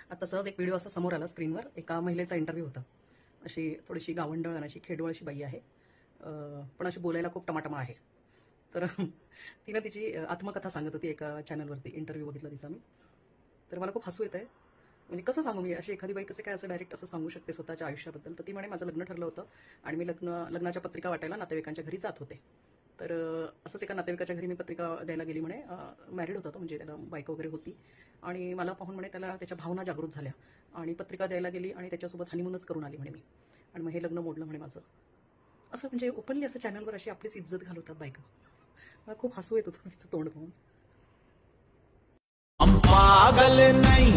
आता सहज एक व्हिडिओ असा समोर आला स्क्रीनवर, एका महिलेचा इंटरव्ह्यू होता. अशी थोडीशी गावंढळ आणि अशी खेडोळ अशी बाई आहे, पण अशी बोलायला खूप टमाटमा आहे. तर तिनं तिची आत्मकथा सांगत होती एका चॅनलवरती. इंटरव्ह्यू बघितला तिचा मी. तर मला खूप हसू येत आहे. म्हणजे कसं सांगू मी, अशी एखादी बाई कसं काय असं डायरेक्ट असं सांगू शकते स्वतःच्या आयुष्याबद्दल. तर ती म्हणे, माझं लग्न ठरलं होतं आणि मी लग्नाच्या पत्रिका वाटायला नातेवाईकांच्या घरी जात होते. तर असंच एका नातेवाईकाच्या घरी मी पत्रिका द्यायला गेली म्हणे. मॅरिड होता तो, म्हणजे त्याला बायको वगैरे होती. आणि मला पाहून म्हणे त्याला त्याच्या भावना जागृत झाल्या आणि पत्रिका द्यायला गेली आणि त्याच्यासोबत हनीमूनच करून आली म्हणे मी. आणि मग हे लग्न मोडलं म्हणे माझं. असं म्हणजे ओपनली असं चॅनलवर अशी आपलीच इज्जत घालवतात बायका. मला खूप हसू येत होतं तिचं तोंड पाहून. हम पागल नहीं